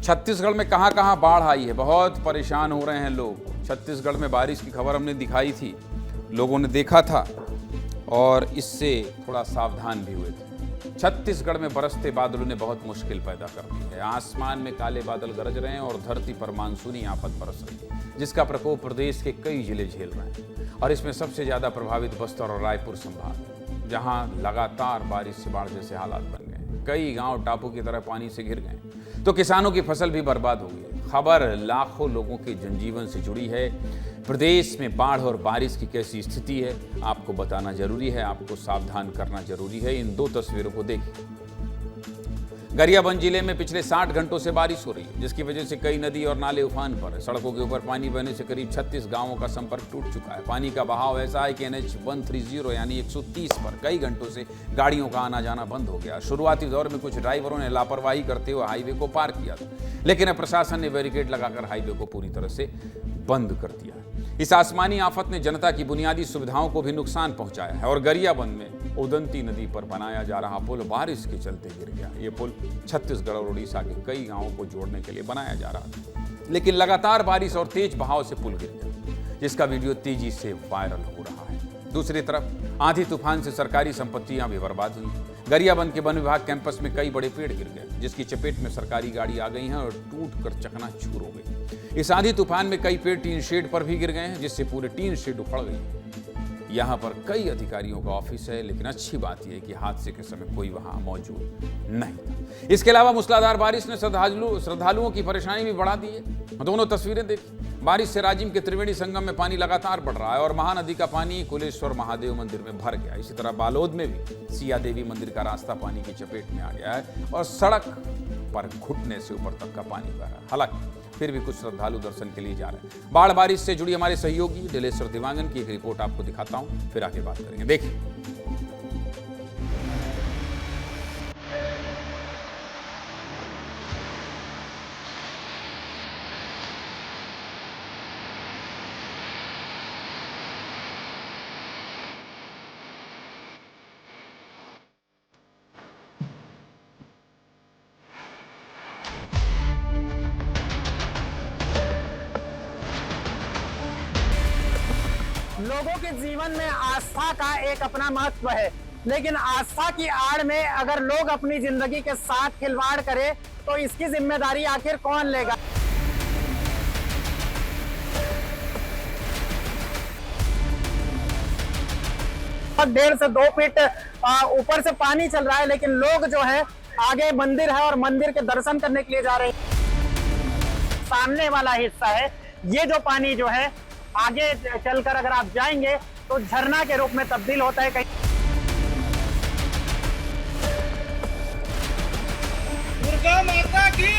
छत्तीसगढ़ में कहां कहां बाढ़ आई है, बहुत परेशान हो रहे हैं लोग। छत्तीसगढ़ में बारिश की खबर हमने दिखाई थी, लोगों ने देखा था और इससे थोड़ा सावधान भी हुए थे। छत्तीसगढ़ में बरसते बादलों ने बहुत मुश्किल पैदा कर दी है। आसमान में काले बादल गरज रहे हैं और धरती पर मानसूनी आफत बरस रही है, जिसका प्रकोप प्रदेश के कई जिले झेल रहे हैं। और इसमें सबसे ज्यादा प्रभावित बस्तर और रायपुर संभाग, जहां लगातार बारिश से बाढ़ जैसे हालात बन गए। कई गांव टापू की तरह पानी से घिर गए, तो किसानों की फसल भी बर्बाद हो गई। खबर लाखों लोगों के जनजीवन से जुड़ी है। प्रदेश में बाढ़ और बारिश की कैसी स्थिति है, आपको बताना जरूरी है, आपको सावधान करना जरूरी है। इन दो तस्वीरों को देखिए। गरियाबंद जिले में पिछले 60 घंटों से बारिश हो रही है, जिसकी वजह से कई नदी और नाले उफान पर है। सड़कों के ऊपर पानी बहने से करीब 36 गांवों का संपर्क टूट चुका है। पानी का बहाव ऐसा है कि NH 130 यानी 130 पर कई घंटों से गाड़ियों का आना जाना बंद हो गया। शुरुआती दौर में कुछ ड्राइवरों ने लापरवाही करते हुए हाईवे को पार किया था, लेकिन अब प्रशासन ने बैरिकेड लगाकर हाईवे को पूरी तरह से बंद कर दिया है। इस आसमानी आफत ने जनता की बुनियादी सुविधाओं को भी नुकसान पहुंचाया है। और गरियाबंद में उदंती नदी पर बनाया जा रहा पुल बारिश के चलते गिर गया। ये पुल छत्तीसगढ़ और उड़ीसा के कई गांवों को जोड़ने के लिए बनाया जा रहा था, लेकिन लगातार बारिश और तेज बहाव से पुल गिर गया, जिसका वीडियो तेजी से वायरल हो रहा है। दूसरी तरफ आंधी तूफान से सरकारी संपत्तियां भी बर्बाद हुई। गरियाबंद के वन विभाग कैंपस में कई बड़े पेड़ गिर गए, जिसकी चपेट में सरकारी गाड़ी आ गई है और टूटकर चकनाचूर हो गई। इस आंधी तूफान में कई पेड़ टीन शेड पर भी गिर गए हैं, जिससे पूरे टीन शेड उखड़ गई। यहाँ पर कई अधिकारियों का ऑफिस है, लेकिन अच्छी बात यह है कि हादसे के समय कोई वहां मौजूद नहीं था। इसके अलावा मूसलाधार बारिश ने श्रद्धालुओं की परेशानी भी बढ़ा दी है। दोनों तस्वीरें देखिए। बारिश से राजिम के त्रिवेणी संगम में पानी लगातार बढ़ रहा है और महानदी का पानी कुलेश्वर महादेव मंदिर में भर गया। इसी तरह बालोद में भी सिया देवी मंदिर का रास्ता पानी की चपेट में आ गया है और सड़क पर घुटने से ऊपर तक का पानी बह रहा है। हालांकि फिर भी कुछ श्रद्धालु दर्शन के लिए जा रहे हैं। बाढ़ बारिश से जुड़ी हमारे सहयोगी दिलेश्वर दिवांगन की एक रिपोर्ट आपको दिखाता हूं, फिर आगे बात करेंगे। देखिए। लोगों के जीवन में आस्था का एक अपना महत्व है, लेकिन आस्था की आड़ में अगर लोग अपनी जिंदगी के साथ खिलवाड़ करें तो इसकी जिम्मेदारी आखिर कौन लेगा। और 1.5 से 2 फीट ऊपर से पानी चल रहा है, लेकिन लोग जो है आगे मंदिर है और मंदिर के दर्शन करने के लिए जा रहे हैं। सामने वाला हिस्सा है, ये जो पानी जो है आगे चलकर अगर आप जाएंगे तो झरना के रूप में तब्दील होता है। दुर्गा माता की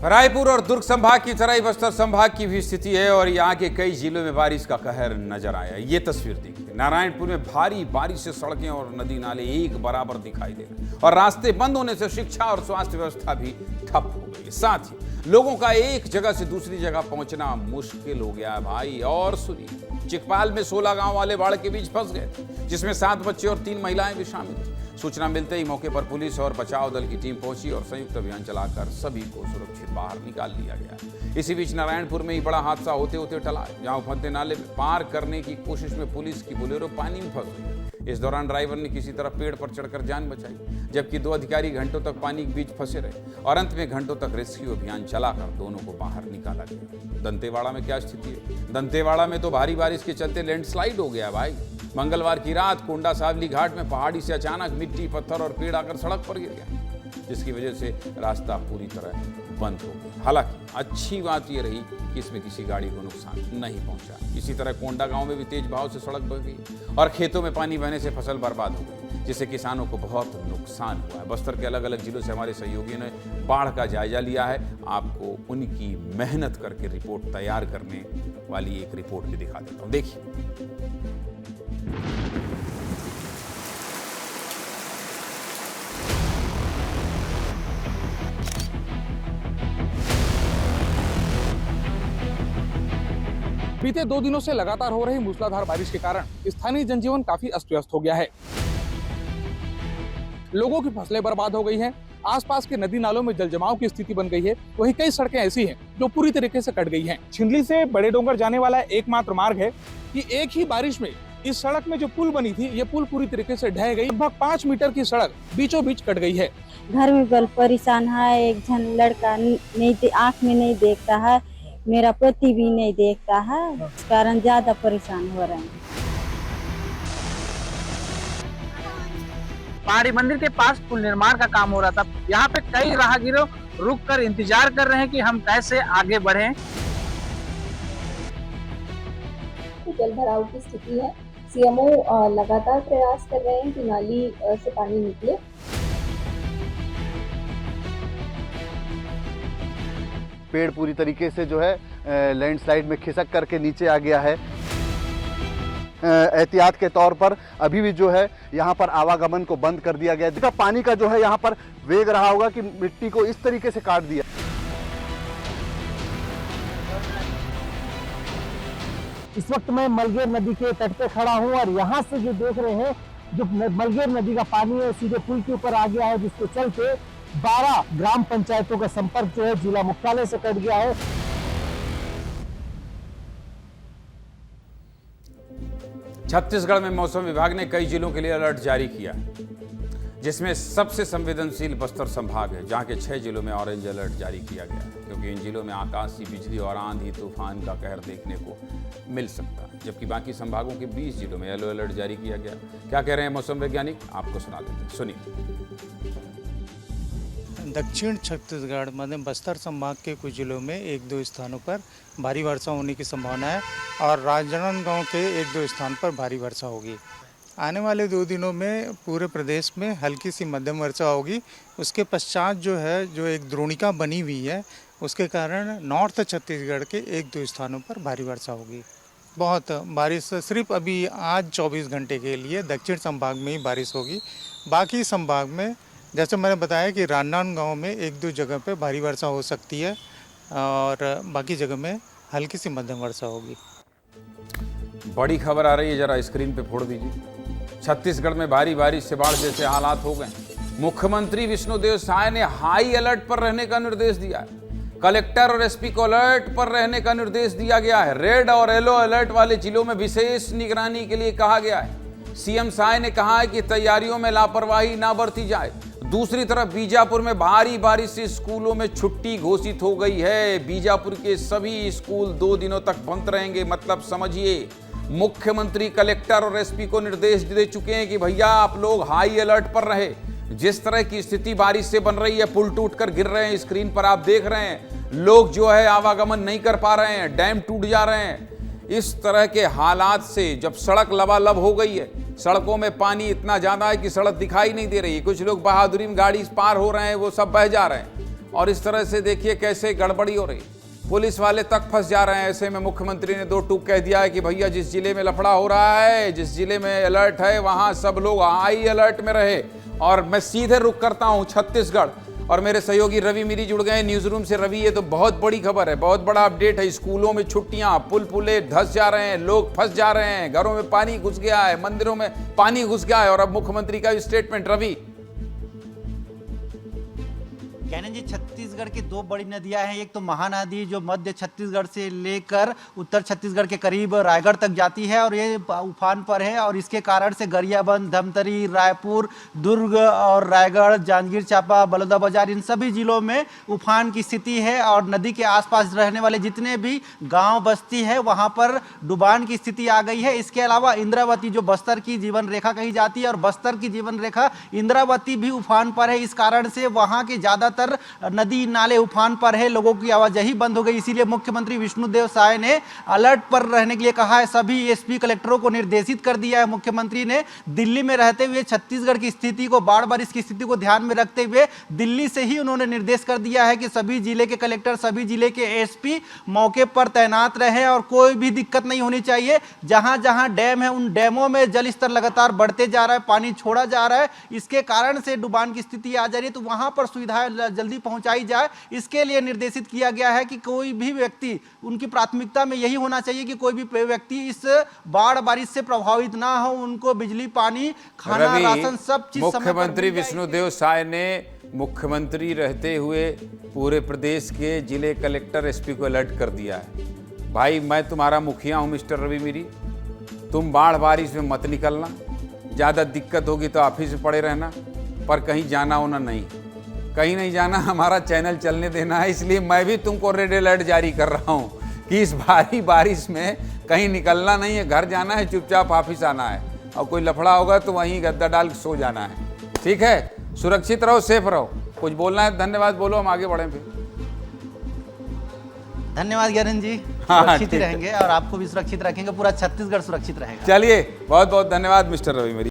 रायपुर और दुर्ग संभाग की तरह ही बस्तर संभाग की भी स्थिति है और यहाँ के कई जिलों में बारिश का कहर नजर आया। ये तस्वीर देखिए। नारायणपुर में भारी बारिश से सड़कें और नदी नाले एक बराबर दिखाई दे रहे हैं और रास्ते बंद होने से शिक्षा और स्वास्थ्य व्यवस्था भी ठप हो गई। साथ ही लोगों का एक जगह से दूसरी जगह पहुंचना मुश्किल हो गया है भाई। और सुनिए, चिकपाल में 16 गांव वाले बाढ़ के बीच फंस गए थे, जिसमें 7 बच्चे और 3 महिलाएं भी शामिल थी। सूचना मिलते ही मौके पर पुलिस और बचाव दल की टीम पहुंची और संयुक्त अभियान चलाकर सभी को सुरक्षित बाहर निकाल लिया गया। इसी बीच नारायणपुर में ही बड़ा हादसा होते होते टला, जहां उफनते नाले पार करने की कोशिश में पुलिस की बोलेरो पानी में फंस गई। इस दौरान ड्राइवर ने किसी तरह पेड़ पर चढ़कर जान बचाई, जबकि 2 अधिकारी घंटों तक पानी के बीच फंसे रहे और अंत में घंटों तक रेस्क्यू अभियान चलाकर दोनों को बाहर निकाला गया। दंतेवाड़ा में क्या स्थिति है? दंतेवाड़ा में तो भारी बारिश के चलते लैंडस्लाइड हो गया भाई। मंगलवार की रात कोंडा सावली घाट में पहाड़ी से अचानक मिट्टी, पत्थर और पेड़ आकर सड़क पर गिर गया, जिसकी वजह से रास्ता पूरी तरह बंद हो गया। हालांकि अच्छी बात यह रही कि इसमें किसी गाड़ी को नुकसान नहीं पहुंचा। इसी तरह कोंडा गांव में भी तेज बहाव से सड़क बह गई और खेतों में पानी बहने से फसल बर्बाद हो गई, जिससे किसानों को बहुत नुकसान हुआ है। बस्तर के अलग अलग जिलों से हमारे सहयोगियों ने बाढ़ का जायजा लिया है। आपको उनकी मेहनत करके रिपोर्ट तैयार करने वाली एक रिपोर्ट भी दिखा देता हूँ, देखिए। बीते 2 दिनों से लगातार हो रही मूसलाधार बारिश के कारण स्थानीय जनजीवन काफी अस्त व्यस्त हो गया है। लोगों की फसलें बर्बाद हो गई हैं, आसपास के नदी नालों में जल जमाव की स्थिति बन गई है। वहीं कई सड़कें ऐसी हैं जो पूरी तरीके से कट गई हैं। छिंदली से बड़े डोंगर जाने वाला एकमात्र मार्ग है कि एक ही बारिश में इस सड़क में जो पुल बनी थी, ये पुल पूरी तरीके से ढह गई। लगभग 5 मीटर की सड़क बीचों बीच कट गई है। घर में बल परेशान है, एक जन लड़का नहीं आँख में नहीं देखता है, मेरा पति भी नहीं देखता है, इस कारण ज्यादा परेशान हो रहे हैं। पहाड़ी मंदिर के पास पुल निर्माण का काम हो रहा था। यहाँ पे कई राहगीरों रुक कर इंतजार कर रहे हैं कि हम कैसे आगे बढ़ें। जल भराव की स्थिति है। सीएमओ लगातार प्रयास कर रहे हैं कि नाली से पानी निकले। पेड़ पूरी तरीके से जो है लैंडस्लाइड में खिसक करके नीचे आ गया है। एहतियात के तौर पर अभी भी जो है यहाँ पर आवागमन को बंद कर दिया गया है। पानी का जो है यहाँ पर वेग रहा होगा कि मिट्टी को इस तरीके से काट दिया। इस वक्त मैं मलगेर नदी के तट पे खड़ा हूँ और यहाँ से जो देख रहे हैं, जो मलगेर नदी का पानी है सीधे पुल के ऊपर आ गया है, जिसके चलते 12 ग्राम पंचायतों का संपर्क जो है जिला मुख्यालय से कट गया है। छत्तीसगढ़ में मौसम विभाग ने कई जिलों के लिए अलर्ट जारी किया है, जिसमें सबसे संवेदनशील बस्तर संभाग है, जहां के 6 जिलों में ऑरेंज अलर्ट जारी किया गया है, क्योंकि इन जिलों में आकाशीय बिजली और आंधी तूफान का कहर देखने को मिल सकता है। जबकि बाकी संभागों के 20 जिलों में येलो अलर्ट जारी किया गया। क्या कह रहे हैं मौसम वैज्ञानिक, आपको सुना देते हैं, सुनिए। दक्षिण छत्तीसगढ़ मध्य बस्तर संभाग के कुछ जिलों में 1-2 स्थानों पर भारी वर्षा होने की संभावना है और राजनांदगांव के 1-2 स्थान पर भारी वर्षा होगी। आने वाले 2 दिनों में पूरे प्रदेश में हल्की सी मध्यम वर्षा होगी। उसके पश्चात जो है, जो एक द्रोणिका बनी हुई है, उसके कारण नॉर्थ छत्तीसगढ़ के 1-2 स्थानों पर भारी वर्षा होगी। बहुत बारिश सिर्फ अभी आज 24 घंटे के लिए दक्षिण संभाग में ही बारिश होगी। बाकी संभाग में जैसे मैंने बताया कि राजनांदगांव में 1-2 जगह पे भारी वर्षा हो सकती है और बाकी जगह में हल्की सी मध्यम वर्षा होगी। बड़ी खबर आ रही है, जरा स्क्रीन पे फोड़ दीजिए। छत्तीसगढ़ में भारी बारिश से बाढ़ जैसे हालात हो गए। मुख्यमंत्री विष्णुदेव साय ने हाई अलर्ट पर रहने का निर्देश दिया है। कलेक्टर और एसपी को अलर्ट पर रहने का निर्देश दिया गया है। रेड और येलो अलर्ट वाले जिलों में विशेष निगरानी के लिए कहा गया है। सीएम साय ने कहा है कि तैयारियों में लापरवाही ना बरती जाए। दूसरी तरफ बीजापुर में भारी बारिश से स्कूलों में छुट्टी घोषित हो गई है। बीजापुर के सभी स्कूल 2 दिनों तक बंद रहेंगे। मतलब समझिए, मुख्यमंत्री कलेक्टर और एसपी को निर्देश दे चुके हैं कि भैया आप लोग हाई अलर्ट पर रहे। जिस तरह की स्थिति बारिश से बन रही है, पुल टूटकर गिर रहे हैं, स्क्रीन पर आप देख रहे हैं, लोग जो है आवागमन नहीं कर पा रहे हैं, डैम टूट जा रहे हैं। इस तरह के हालात से जब सड़क लबालब हो गई है, सड़कों में पानी इतना ज्यादा है कि सड़क दिखाई नहीं दे रही है। कुछ लोग बहादुरी में गाड़ी पार हो रहे हैं, वो सब बह जा रहे हैं। और इस तरह से देखिए कैसे गड़बड़ी हो रही, पुलिस वाले तक फंस जा रहे हैं। ऐसे में मुख्यमंत्री ने 2 टूक कह दिया है कि भैया जिस जिले में लफड़ा हो रहा है, जिस जिले में अलर्ट है, वहां सब लोग हाई अलर्ट में रहे। और मैं सीधे रुक करता हूं छत्तीसगढ़, और मेरे सहयोगी रवि मिरी जुड़ गए न्यूज रूम से। रवि, ये तो बहुत बड़ी खबर है, बहुत बड़ा अपडेट है। स्कूलों में छुट्टियां, पुले धंस जा रहे हैं, लोग फंस जा रहे हैं, घरों में पानी घुस गया है, मंदिरों में पानी घुस गया है, और अब मुख्यमंत्री का स्टेटमेंट। रवि, कैनन जी, छत्तीसगढ़ की 2 बड़ी नदियां हैं। एक तो महानदी जो मध्य छत्तीसगढ़ से लेकर उत्तर छत्तीसगढ़ के करीब रायगढ़ तक जाती है और ये उफान पर है, और इसके कारण से गरियाबंद, धमतरी, रायपुर, दुर्ग और रायगढ़, जांजगीर चांपा, बलौदाबाजार, इन सभी जिलों में उफान की स्थिति है। और नदी के आसपास रहने वाले जितने भी गांव बस्ती है, वहां पर डुबान की स्थिति आ गई है। इसके अलावा इंद्रावती जो बस्तर की जीवन रेखा कही जाती है, और बस्तर की जीवन रेखा इंद्रावती भी उफान पर है। इस कारण से वहां के ज्यादातर नदी नाले उफान पर है, लोगों की आवाजाही बंद हो गई। इसीलिए मुख्यमंत्री विष्णुदेव साय ने अलर्ट पर रहने के लिए कहा है। सभी एसपी कलेक्टरों को निर्देशित कर दिया है मुख्यमंत्री ने। दिल्ली में रहते हुए छत्तीसगढ़ की स्थिति को, बाढ़ बारिश की स्थिति को ध्यान में रखते हुए दिल्ली से ही उन्होंने निर्देश कर दिया है कि सभी जिले के कलेक्टर, सभी जिले के एसपी मौके पर तैनात रहे और कोई भी दिक्कत नहीं होनी चाहिए। जहां जहां डैम है, उन डैमों में जल स्तर लगातार बढ़ते जा रहा है, पानी छोड़ा जा रहा है, इसके कारण से डुबान की स्थिति आ जा रही है, तो वहां पर सुविधाएं जल्दी पहुंचाई जाए, इसके लिए निर्देशित किया गया है कि कोई भी व्यक्ति, उनकी प्राथमिकता में यही होना चाहिए कि कोई भी व्यक्ति इस बाढ़ बारिश से प्रभावित ना हो, उनको बिजली, पानी, खाना, राशन सब चीज मुख्यमंत्री विष्णुदेव साय ने मुख्यमंत्री रहते हुए पूरे प्रदेश के जिले कलेक्टर, एसपी को अलर्ट कर दिया है। भाई मैं तुम्हारा मुखिया हूँ मिस्टर रवि मीरी, तुम बाढ़ बारिश में मत निकलना, ज़्यादा दिक्कत होगी तो ऑफिस में पड़े रहना, पर कहीं जाना होना नहीं, कहीं नहीं जाना, हमारा चैनल चलने देना है। इसलिए मैं भी तुमको रेड अलर्ट जारी कर रहा हूँ कि इस भारी बारिश में कहीं निकलना नहीं है, घर जाना है, चुपचाप ऑफिस आना है, और कोई लफड़ा होगा तो वहीं गद्दा डाल के सो जाना है। ठीक है, सुरक्षित रहो, सेफ रहो। कुछ बोलना है धन्यवाद बोलो, हम आगे बढ़ें फिर। धन्यवाद ज्ञानंद जी, हाँ, सुरक्षित ठीक है। रहेंगे और आपको भी सुरक्षित रखेंगे, पूरा छत्तीसगढ़ सुरक्षित रहेगा। चलिए, बहुत बहुत धन्यवाद मिस्टर रवि मेरी।